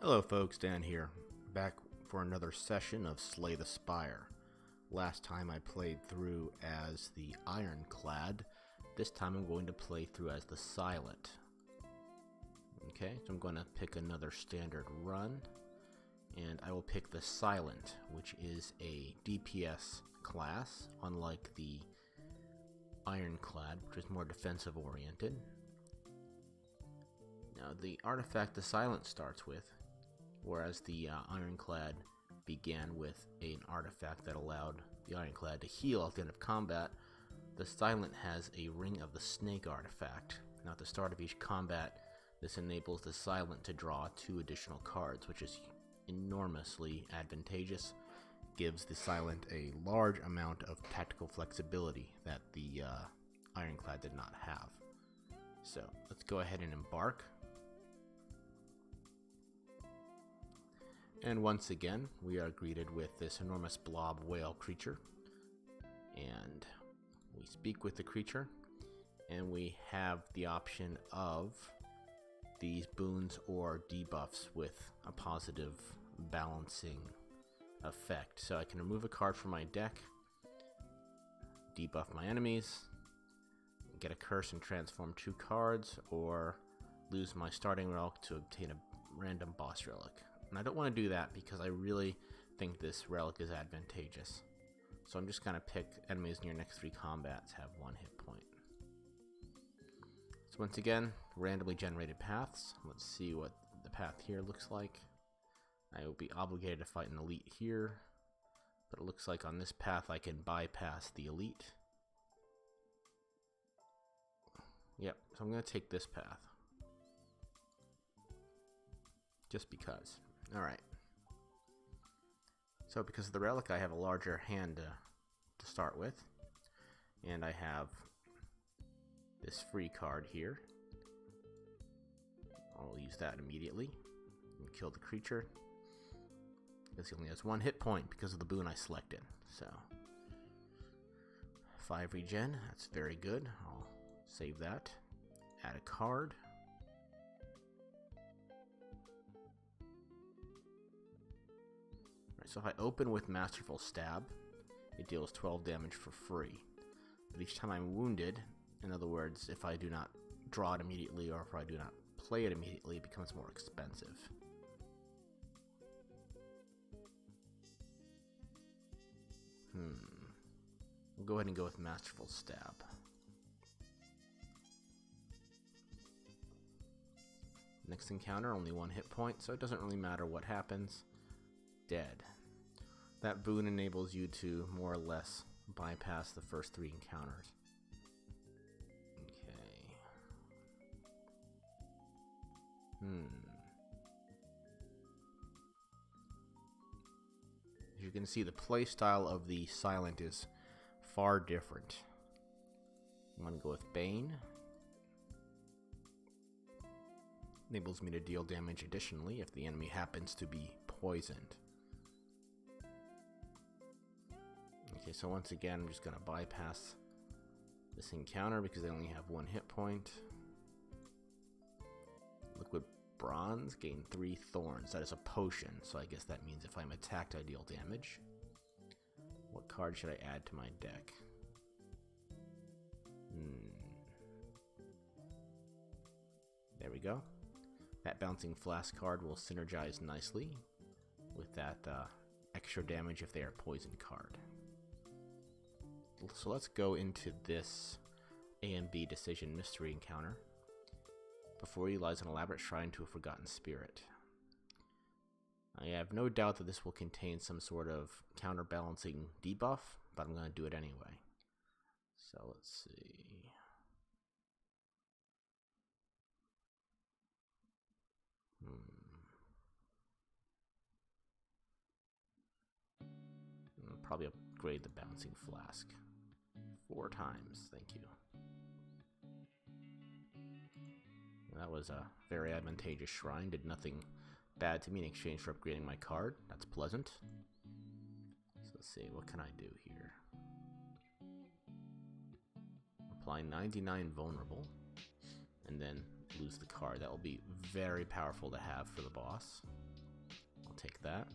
Hello folks, Dan here, back for another session of Slay the Spire. Last time I played through as the Ironclad. This time I'm going to play through as the Silent. Okay, so I'm going to pick another standard run, and I will pick the Silent, which is a DPS class, unlike the Ironclad, which is more defensive oriented. Now the artifact the Silent starts with, whereas the Ironclad began with an artifact that allowed the Ironclad to heal at the end of combat, the Silent has a Ring of the Snake artifact. Now at the start of each combat, this enables the Silent to draw 2 additional cards, which is enormously advantageous. Gives the Silent a large amount of tactical flexibility that the Ironclad did not have. So let's go ahead and embark. And once again, we are greeted with this enormous blob whale creature. And we speak with the creature, and we have the option of these boons or debuffs with a positive balancing effect. So I can remove a card from my deck, debuff my enemies, get a curse and transform 2 cards, or lose my starting relic to obtain a random boss relic. And I don't want to do that because I really think this relic is advantageous. So I'm just going to pick enemies in your next 3 combats have 1 hit point. So once again, randomly generated paths. Let's see what the path here looks like. I will be obligated to fight an elite here, but it looks like on this path I can bypass the elite. Yep, so I'm going to take this path. Just because. Alright. So because of the relic, I have a larger hand to start with. And I have this free card here. I'll use that immediately and kill the creature, because he only has 1 hit point because of the boon I selected. So 5 regen, that's very good. I'll save that. Add a card. Alright, so if I open with Masterful Stab, it deals 12 damage for free. But each time I'm wounded, in other words, if I do not draw it immediately or if I do not play it immediately, it becomes more expensive. We'll go ahead and go with Masterful Stab. Next encounter, only 1 hit point, so it doesn't really matter what happens. Dead. That boon enables you to more or less bypass the first 3 encounters. Okay. As you can see, the playstyle of the Silent is far different. I'm going to go with Bane. Enables me to deal damage additionally if the enemy happens to be poisoned. Okay, so once again, I'm just going to bypass this encounter because they only have 1 hit point. Liquid Bronze, gain 3 thorns. That is a potion, so I guess that means if I'm attacked, I deal damage. What card should I add to my deck? There we go. That Bouncing Flask card will synergize nicely with that extra damage if they are poison card. So let's go into this A and B decision mystery encounter. Before you lies an elaborate shrine to a forgotten spirit. I have no doubt that this will contain some sort of counterbalancing debuff, but I'm going to do it anyway. So let's see. I'll probably upgrade the Bouncing Flask 4 times, thank you. That was a very advantageous shrine, did nothing bad to me in exchange for upgrading my card. That's pleasant. So let's see, what can I do here? Apply 99 vulnerable, and then lose the card. That will be very powerful to have for the boss. take that.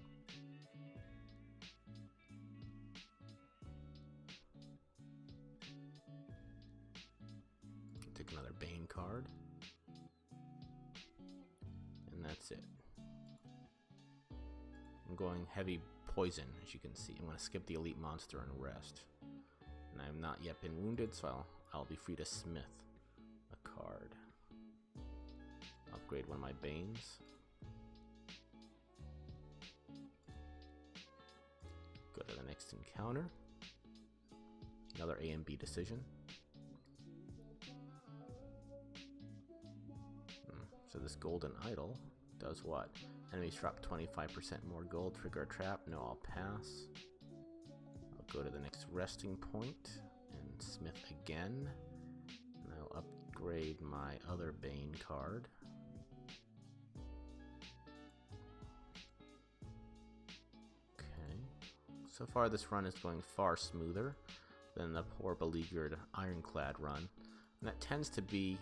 Take another Bane card. And that's it. I'm going heavy poison, as you can see. I'm going to skip the elite monster and rest. And I have not yet been wounded, so I'll be free to smith a card. Upgrade one of my Banes. Go to the next encounter. Another A and B decision. So this golden idol does what? Enemies drop 25% more gold, trigger a trap. No, I'll pass. I'll go to the next resting point and smith again. And I'll upgrade my other Bane card. Okay. So far this run is going far smoother than the poor beleaguered Ironclad run. And that tends to be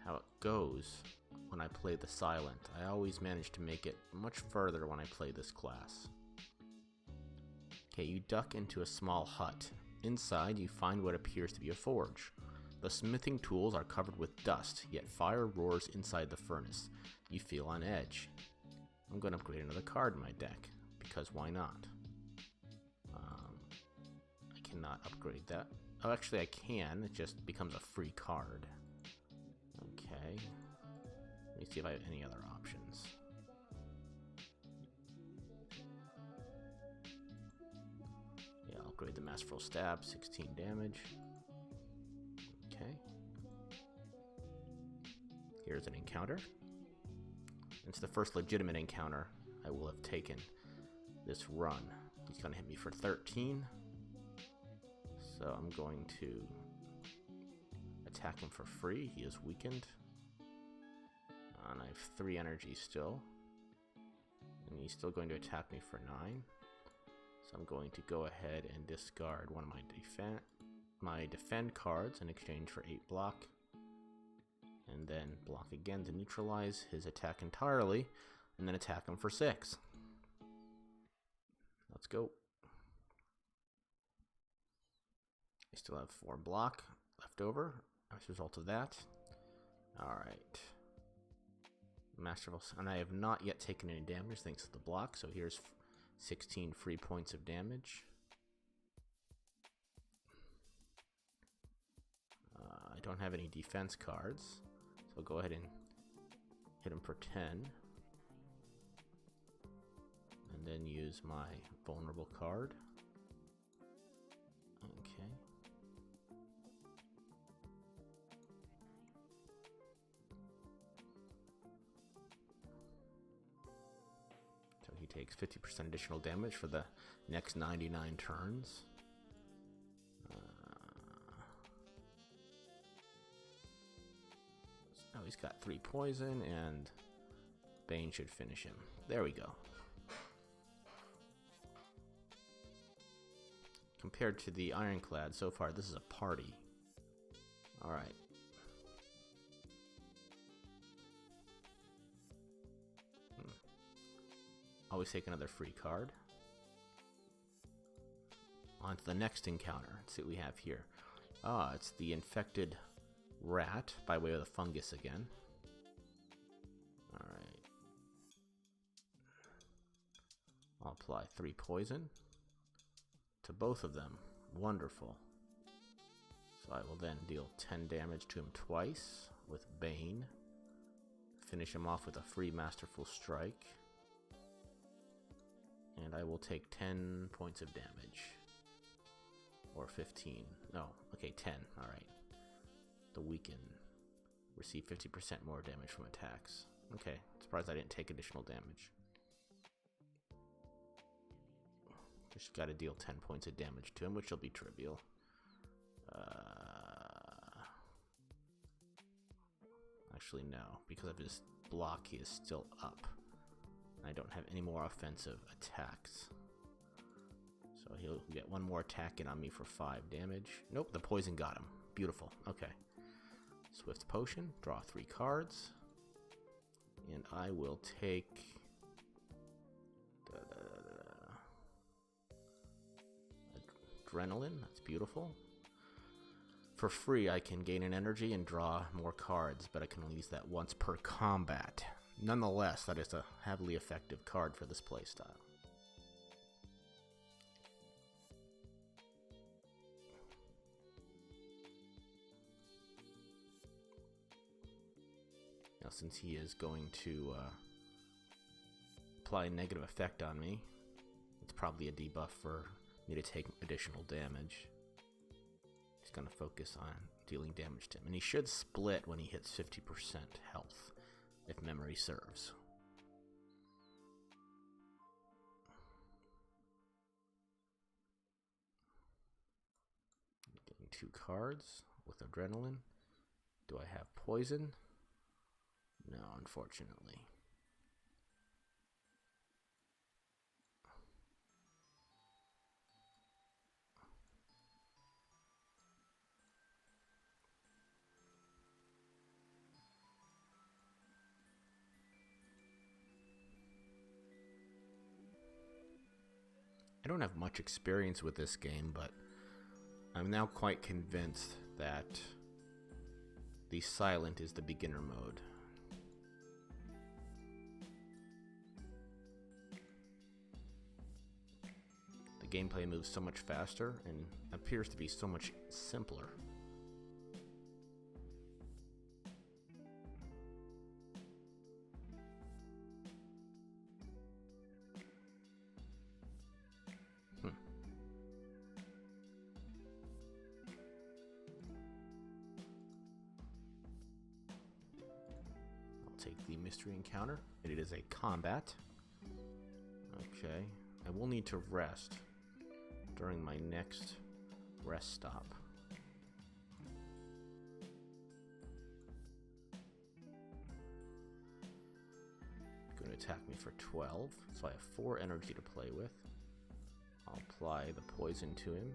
how it goes when I play the Silent. I always manage to make it much further when I play this class. Okay, you duck into a small hut. Inside, you find what appears to be a forge. The smithing tools are covered with dust, yet fire roars inside the furnace. You feel on edge. I'm going to upgrade another card in my deck, because why not? I cannot upgrade that. Oh, actually I can. It just becomes a free card. Okay. Let me see if I have any other options. Yeah, I'll upgrade the Masterful Stab, 16 damage. Okay. Here's an encounter. It's the first legitimate encounter I will have taken this run. He's going to hit me for 13. So I'm going to attack him for free. He is weakened. And I have 3 energy still. And he's still going to attack me for 9. So I'm going to go ahead and discard one of my defend cards in exchange for 8 block. And then block again to neutralize his attack entirely. And then attack him for 6. Let's go. I still have 4 block left over as a result of that. Alright. Masterful, and I have not yet taken any damage thanks to the block, so here's 16 free points of damage. I don't have any defense cards, so I'll go ahead and hit him for 10. And then use my vulnerable card. Okay. So he takes 50% additional damage for the next 99 turns. Oh, he's got 3 poison, and Bane should finish him. There we go. Compared to the Ironclad, so far this is a party. Alright. Always take another free card. On to the next encounter. Let's see what we have here. Ah, it's the infected rat by way of the fungus again. Alright. I'll apply 3 poison to both of them. Wonderful. So I will then deal 10 damage to him twice with Bane. Finish him off with a free Masterful Strike. And I will take 10 points of damage. Or 15. No, okay, 10. Alright. The weaken. Receive 50% more damage from attacks. Okay, surprised I didn't take additional damage. Just got to deal 10 points of damage to him, which will be trivial. Actually, no. Because of his block, he is still up. I don't have any more offensive attacks. So he'll get 1 more attack in on me for 5 damage. Nope, the poison got him. Beautiful. Okay. Swift Potion. Draw 3 cards. And I will take... Adrenaline, that's beautiful. For free, I can gain an energy and draw more cards, but I can only use that once per combat. Nonetheless, that is a heavily effective card for this playstyle. Now, since he is going to apply a negative effect on me, it's probably a debuff for me to take additional damage. He's going to focus on dealing damage to him. And he should split when he hits 50% health, if memory serves. Getting 2 cards with adrenaline. Do I have poison? No, unfortunately. I don't have much experience with this game, but I'm now quite convinced that the silent is the beginner mode. The gameplay moves so much faster and appears to be so much simpler. Take the mystery encounter. It is a combat. Okay. I will need to rest during my next rest stop. Going to attack me for 12. So I have 4 energy to play with. I'll apply the poison to him.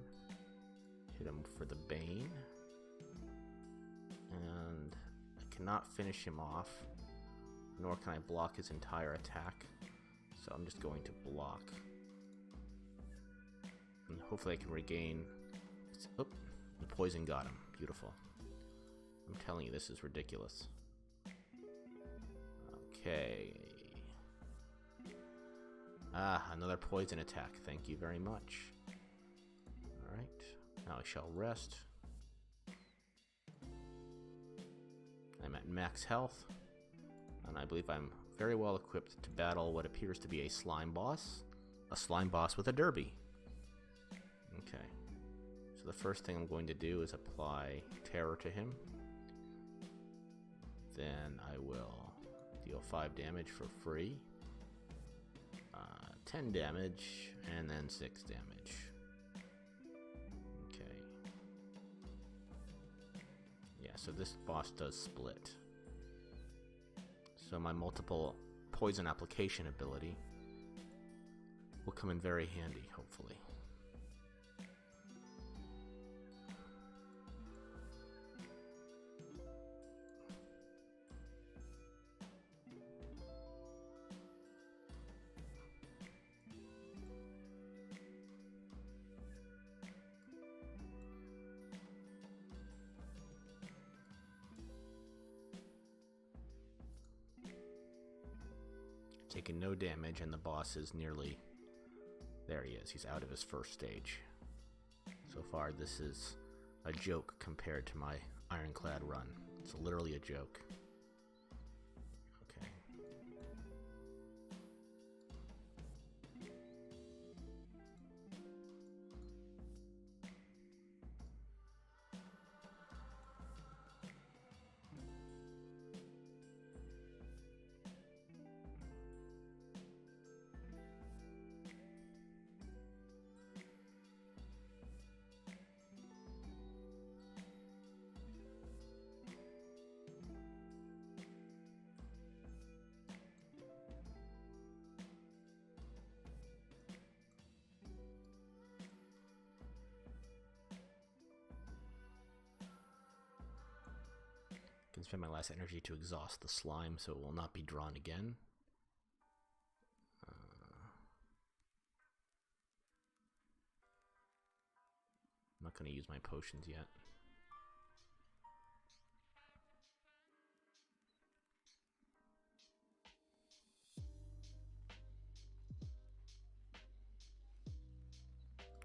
Hit him for the Bane. And I cannot finish him off, nor can I block his entire attack, so I'm just going to block. And hopefully I can regain... Oh, the poison got him. Beautiful. I'm telling you, this is ridiculous. Okay. Another poison attack. Thank you very much. Alright. Now I shall rest. I'm at max health. And I believe I'm very well equipped to battle what appears to be a slime boss. A slime boss with a derby. Okay. So the first thing I'm going to do is apply terror to him. Then I will deal 5 damage for free. 10 damage, and then 6 damage. Okay. Yeah, so this boss does split. So my multiple poison application ability will come in very handy, hopefully. Taking no damage, and the boss is nearly... There he is. He's out of his first stage. So far, this is a joke compared to my Ironclad run. It's literally a joke. Okay. spend my last energy to exhaust the slime so it will not be drawn again. I'm not going to use my potions yet.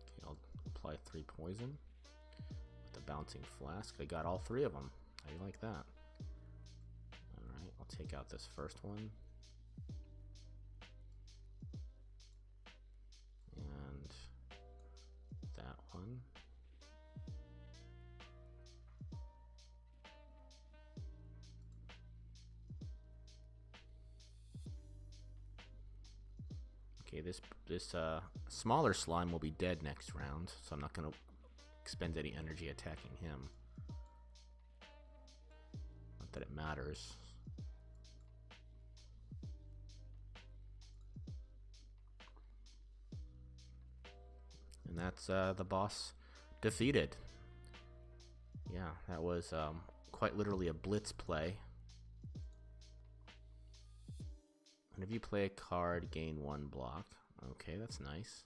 Okay, I'll apply 3 poison with the bouncing flask. I got all 3 of them. How do you like that? Alright, I'll take out this first one. And that one. Okay, this smaller slime will be dead next round, so I'm not going to expend any energy attacking him. Not that it matters. And that's the boss defeated. Yeah, that was quite literally a blitz play. Whenever you play a card, gain 1 block. Okay, that's nice.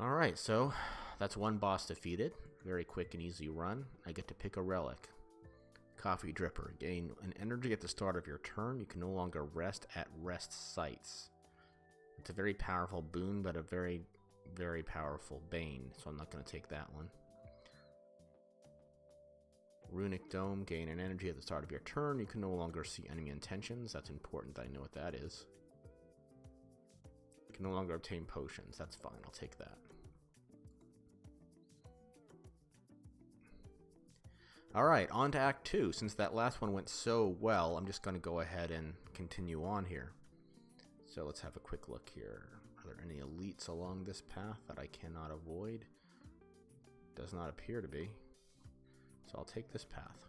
Alright, so that's 1 boss defeated. Very quick and easy run. I get to pick a relic. Coffee Dripper. Gain an energy at the start of your turn. You can no longer rest at rest sites. It's a very powerful boon, but a very, very powerful bane, so I'm not going to take that one. Runic Dome. Gain an energy at the start of your turn. You can no longer see enemy intentions. That's important that I know what that is. You can no longer obtain potions. That's fine. I'll take that. Alright, on to Act 2. Since that last one went so well, I'm just going to go ahead and continue on here. So let's have a quick look here. Are there any elites along this path that I cannot avoid? Does not appear to be. So I'll take this path.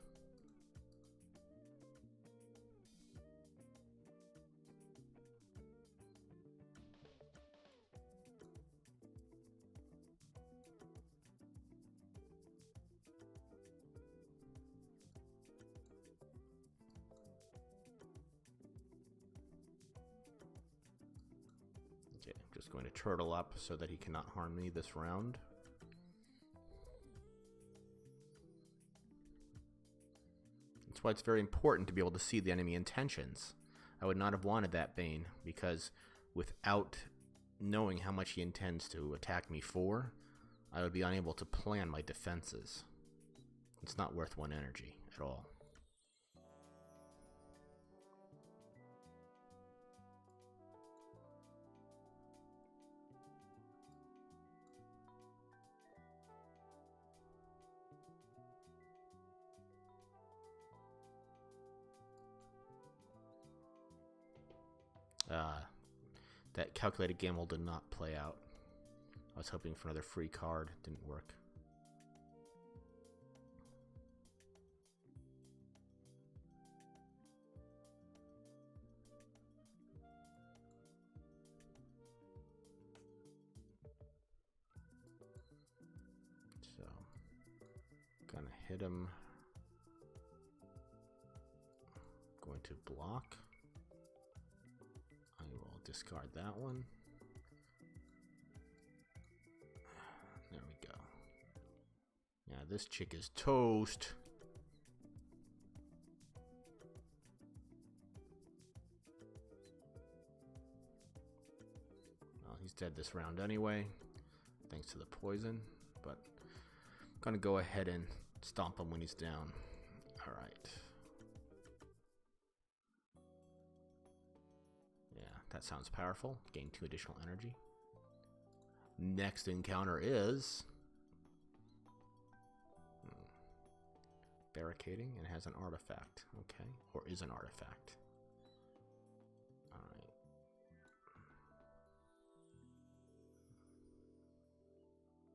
Okay, I'm just going to turtle up so that he cannot harm me this round. That's why it's very important to be able to see the enemy intentions. I would not have wanted that Bane, because without knowing how much he intends to attack me for, I would be unable to plan my defenses. It's not worth 1 energy at all. That calculated gamble did not play out. I was hoping for another free card. Didn't work. So, gonna hit him. Going to block. I will discard that one. There we go. Yeah, this chick is toast. Well, he's dead this round anyway, thanks to the poison, but I'm gonna go ahead and stomp him when he's down. Alright. That sounds powerful. Gain 2 additional energy. Next encounter is barricading and has an artifact. Okay, or is an artifact. Alright.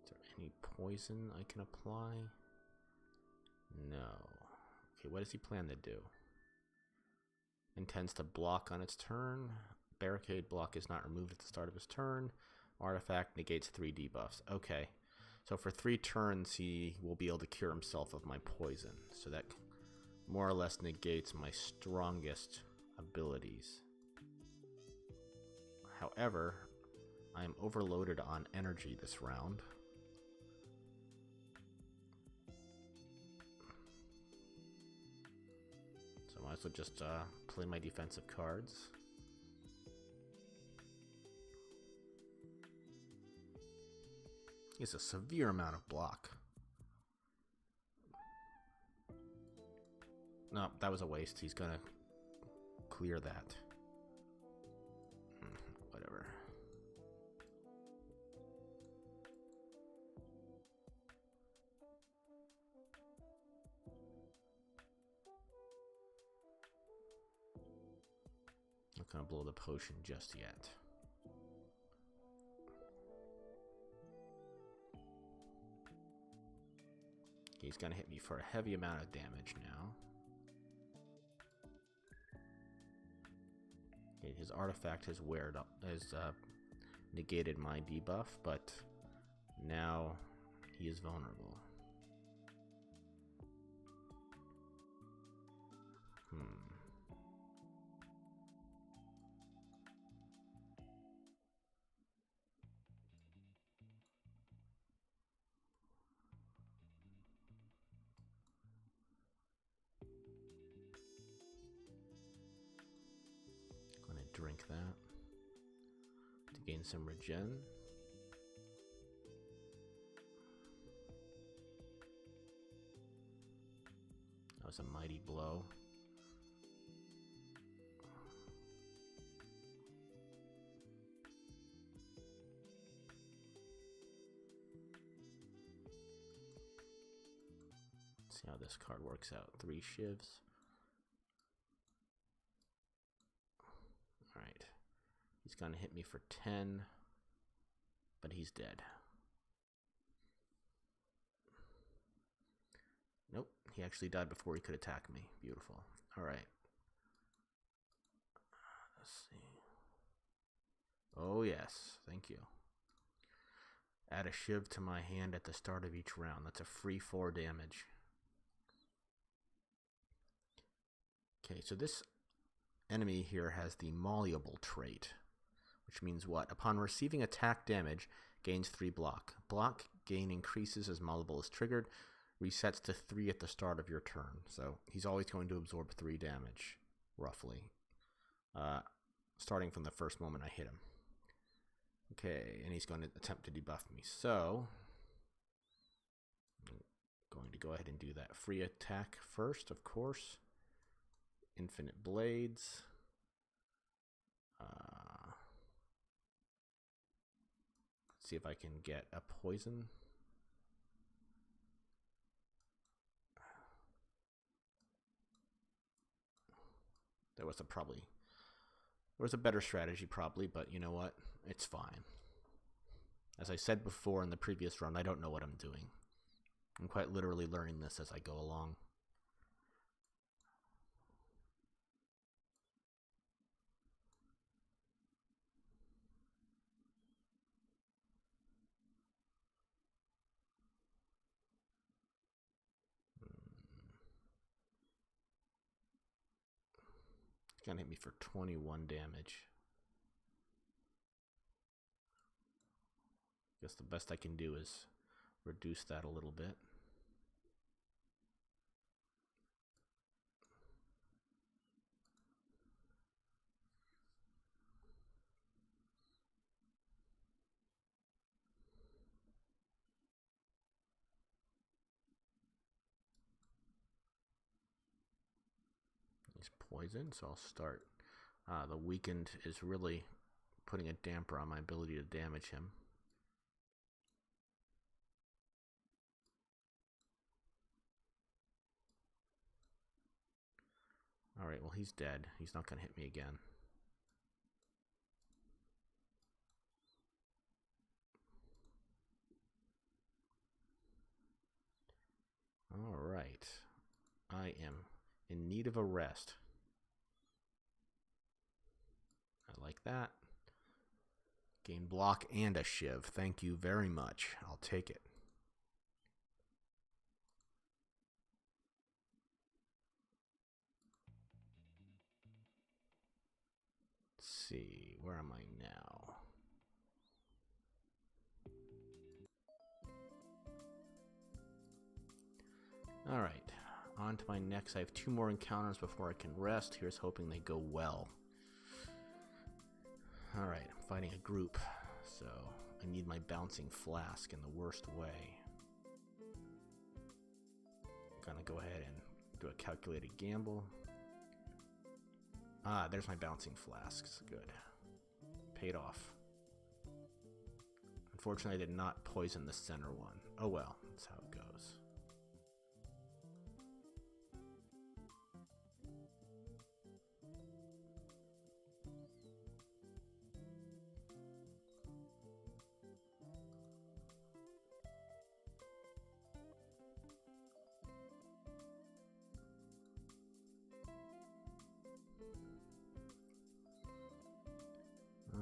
Is there any poison I can apply? No. Okay, what does he plan to do? intends to block on its turn. Barricade block is not removed at the start of his turn. Artifact negates 3 debuffs. Okay. So for 3 turns, he will be able to cure himself of my poison. So that more or less negates my strongest abilities. However, I am overloaded on energy this round. So I might as well just play my defensive cards. It's a severe amount of block. No, that was a waste. He's gonna clear that. Whatever. Not gonna blow the potion just yet. He's gonna hit me for a heavy amount of damage now. Okay, his artifact has negated my debuff, but now he is vulnerable. Drink that to gain some regen. That was a mighty blow. See how this card works out. 3 shivs. Alright. He's gonna hit me for 10, but he's dead. Nope, he actually died before he could attack me. Beautiful. Alright. Let's see. Oh yes, thank you. Add a shiv to my hand at the start of each round. That's a free 4 damage. Okay, so this enemy here has the malleable trait, which means what? Upon receiving attack damage, gains 3 block. Block gain increases as malleable is triggered, resets to 3 at the start of your turn. So he's always going to absorb 3 damage, roughly, starting from the first moment I hit him. Okay, and he's going to attempt to debuff me. So I'm going to go ahead and do that free attack first, of course. Infinite Blades. See if I can get a poison. There was a better strategy probably, but you know what? It's fine. As I said before in the previous run, I don't know what I'm doing. I'm quite literally learning this as I go along. It's gonna hit me for 21 damage. Guess the best I can do is reduce that a little bit. He's poisoned, so I'll start. The weakened is really putting a damper on my ability to damage him. Alright, well he's dead. He's not going to hit me again. Alright. I am in need of a rest. like that. Gain block and a shiv. Thank you very much. I'll take it. Let's see, where am I now? Alright, on to my next. I have 2 more encounters before I can rest. Here's hoping they go well. Alright, I'm fighting a group, so I need my bouncing flask in the worst way. I'm gonna go ahead and do a calculated gamble. Ah, there's my bouncing flasks. Good. Paid off. Unfortunately, I did not poison the center one. Oh well, that's how it goes.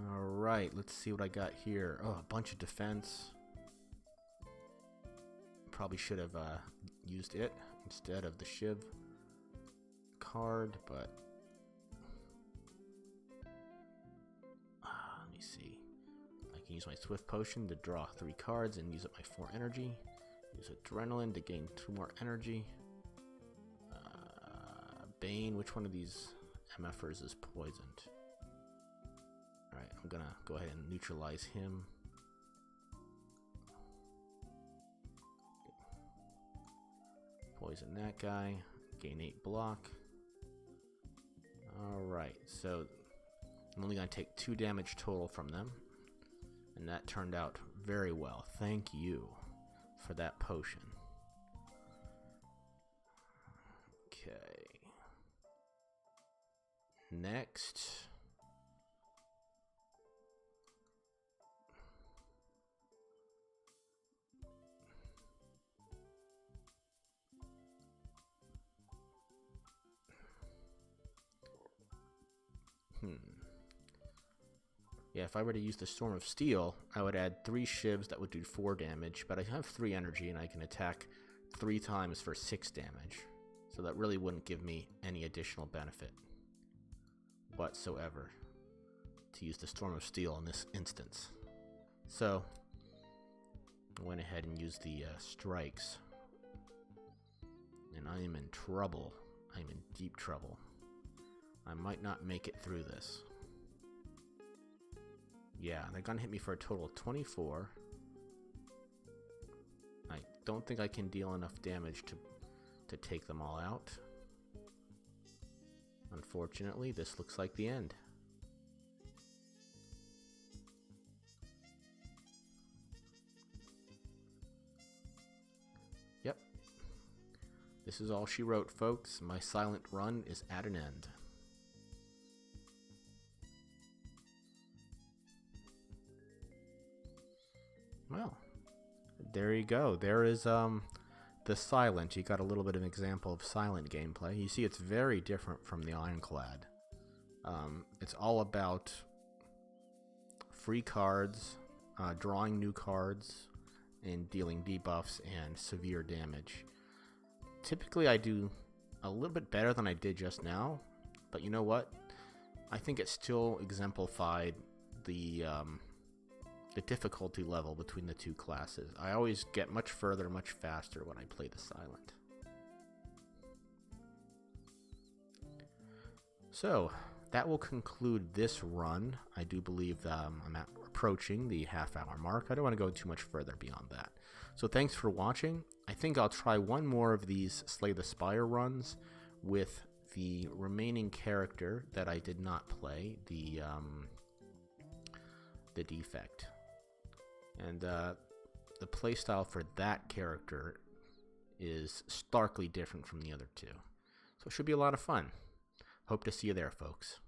Alright, let's see what I got here. Oh, a bunch of defense. Probably should have used it instead of the shiv card, but let me see. I can use my swift potion to draw 3 cards and use up my 4 energy. Use adrenaline to gain 2 more energy. Bane, which one of these MFers is poisoned? Alright, I'm gonna go ahead and neutralize him. Poison that guy. Gain 8 block. Alright, so I'm only gonna take 2 damage total from them. And that turned out very well. Thank you for that potion. Okay. Next. Yeah, if I were to use the Storm of Steel, I would add 3 shivs that would do 4 damage, but I have 3 energy and I can attack 3 times for 6 damage. So that really wouldn't give me any additional benefit whatsoever to use the Storm of Steel in this instance. So I went ahead and used the strikes. And I am in trouble. I am in deep trouble. I might not make it through this. Yeah, they're gonna hit me for a total of 24. I don't think I can deal enough damage to take them all out. Unfortunately, this looks like the end. Yep. This is all she wrote, folks. My silent run is at an end. Well, there you go. There is the silent. You got a little bit of an example of silent gameplay. You see it's very different from the Ironclad. It's all about free cards, drawing new cards, and dealing debuffs and severe damage. Typically I do a little bit better than I did just now, but you know what? I think it still exemplified the difficulty level between the 2 classes. I always get much further, much faster when I play the silent. So, that will conclude this run. I do believe I'm approaching the half-hour mark. I don't want to go too much further beyond that. So thanks for watching. I think I'll try one more of these Slay the Spire runs with the remaining character that I did not play, the defect. And the playstyle for that character is starkly different from the other 2. So it should be a lot of fun. Hope to see you there, folks.